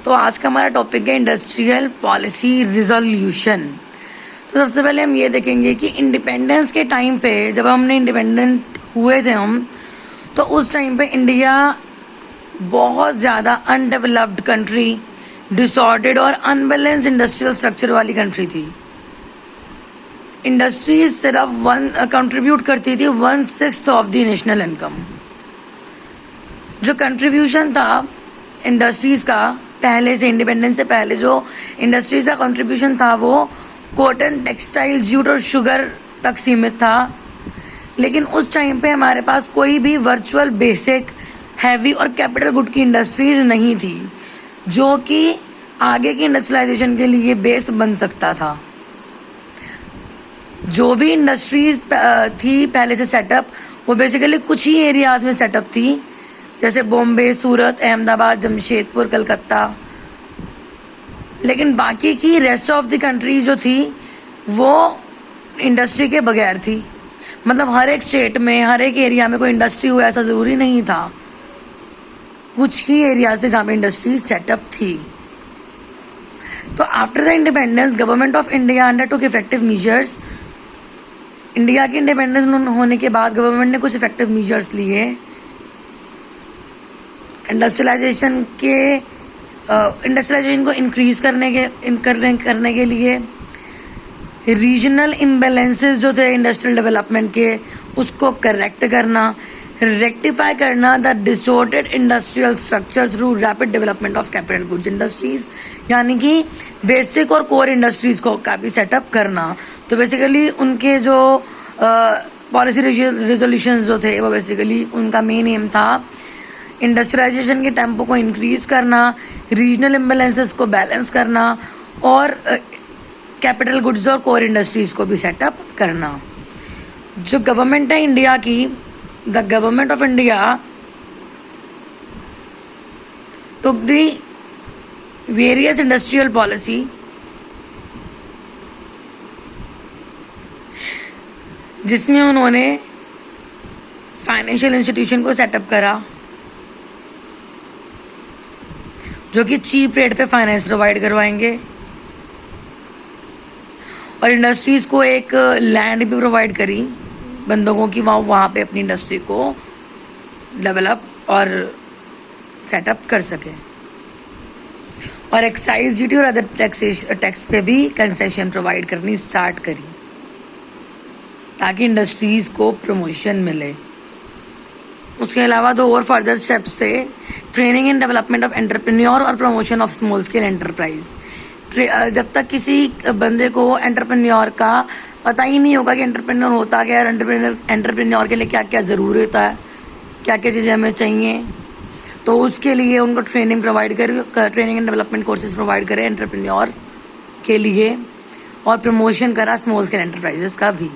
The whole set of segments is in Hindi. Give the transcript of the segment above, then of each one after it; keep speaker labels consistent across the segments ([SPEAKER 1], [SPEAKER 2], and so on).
[SPEAKER 1] तो आज का हमारा टॉपिक है इंडस्ट्रियल पॉलिसी रिजोल्यूशन। तो सबसे पहले हम ये देखेंगे कि इंडिपेंडेंस के टाइम पे जब हमने इंडिपेंडेंट हुए थे तो उस टाइम पे इंडिया बहुत ज़्यादा अनडेवलप्ड कंट्री, डिसऑर्डर्ड और अनबैलेंस्ड इंडस्ट्रियल स्ट्रक्चर वाली कंट्री थी। इंडस्ट्रीज सिर्फ कंट्रीब्यूट करती थी 1/6 ऑफ द नेशनल इनकम। जो कंट्रीब्यूशन था इंडस्ट्रीज का पहले से, इंडिपेंडेंस से पहले जो इंडस्ट्रीज का कंट्रीब्यूशन था वो कॉटन, टेक्सटाइल, जूट और शुगर तक सीमित था। लेकिन उस टाइम पे हमारे पास कोई भी वर्चुअल, बेसिक, हैवी और कैपिटल गुड की इंडस्ट्रीज नहीं थी जो कि आगे की इंडस्ट्रियलाइजेशन के लिए बेस बन सकता था। जो भी इंडस्ट्रीज थी पहले से सेटअप, वो बेसिकली कुछ ही एरियाज में सेटअप थी, जैसे बॉम्बे, सूरत, अहमदाबाद, जमशेदपुर, कलकत्ता। लेकिन बाकी की रेस्ट ऑफ द कंट्री जो थी वो इंडस्ट्री के बगैर थी। मतलब हर एक स्टेट में, हर एक एरिया में कोई इंडस्ट्री हो ऐसा जरूरी नहीं था। कुछ ही एरियाज थे जहाँ पे इंडस्ट्री सेटअप थी। तो after the independence government of India undertook effective measures. India की इंडिपेंडेंस होने के बाद गवर्नमेंट ने कुछ इफेक्टिव मेजर्स लिए इंडस्ट्रियलाइजेशन को इंक्रीज करने के लिए। रीजनल इम्बैलेंसेस जो थे इंडस्ट्रियल डेवलपमेंट के, उसको करेक्ट करना, रेक्टिफाई करना the disordered industrial structure through rapid development of capital goods industries, यानी कि बेसिक और कोर इंडस्ट्रीज को का भी सेटअप करना। तो बेसिकली उनके जो पॉलिसी रिजोल्यूशंस जो थे वो बेसिकली उनका मेन एम था इंडस्ट्रियलाइजेशन के टेम्पो को इंक्रीज करना, रीजनल इम्बैलेंसेस को बैलेंस करना और कैपिटल गुड्स और कोर इंडस्ट्रीज को भी सेटअप करना। जो गवर्नमेंट है इंडिया की, the government of India took the various industrial policy जिसमें उन्होंने फाइनेंशियल इंस्टीट्यूशन को सेटअप करा जो कि चीप रेट पे फाइनेंस प्रोवाइड करवाएंगे, और इंडस्ट्रीज को एक लैंड भी प्रोवाइड करी बंदों की वहाँ पे अपनी इंडस्ट्री को डेवलप और सेटअप कर सके। और एक्साइज ड्यूटी और अदर टैक्स पे भी कंसेशन प्रोवाइड करनी स्टार्ट करी ताकि इंडस्ट्रीज को प्रमोशन मिले। उसके अलावा दो और फर्दर स्टेप्स थे training and development of entrepreneur और promotion of small scale enterprise. जब तक किसी बंदे को एंटरप्रेन्योर का पता ही नहीं होगा कि एंटरप्रेन्योर होता क्या है, एंटरप्रेन्योर के लिए क्या क्या ज़रूरत है, क्या क्या चीज़ें हमें चाहिए, तो उसके लिए उनको ट्रेनिंग प्रोवाइड कर, training and development courses provide करें एंटरप्रेन्योर के लिए, और प्रमोशन करा स्मॉल स्केल एंटरप्राइजेस का भी।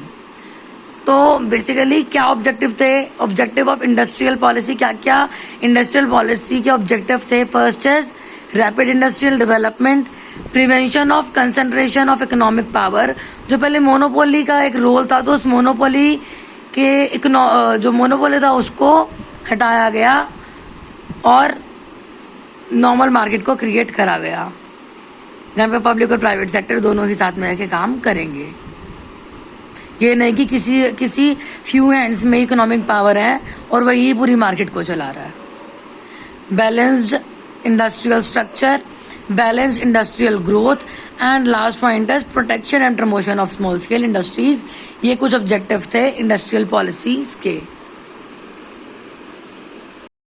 [SPEAKER 1] तो बेसिकली क्या ऑब्जेक्टिव थे, ऑब्जेक्टिव ऑफ इंडस्ट्रियल पॉलिसी, क्या क्या इंडस्ट्रियल पॉलिसी के ऑब्जेक्टिव थे। First is rapid industrial development, prevention of concentration of economic power. जो पहले मोनोपोली का एक रोल था तो उस मोनोपोली के जो मोनोपोली था उसको हटाया गया और नॉर्मल मार्केट को क्रिएट करा गया जहाँ पे पब्लिक और प्राइवेट सेक्टर दोनों ही साथ में रह के काम करेंगे। ये नहीं कि किसी फ्यू हैंड्स में इकोनॉमिक पावर है और वही पूरी मार्केट को चला रहा है। Balanced industrial structure, balanced industrial growth and last point is protection and promotion of small scale industries. ये कुछ ऑब्जेक्टिव थे इंडस्ट्रियल पॉलिसीज के।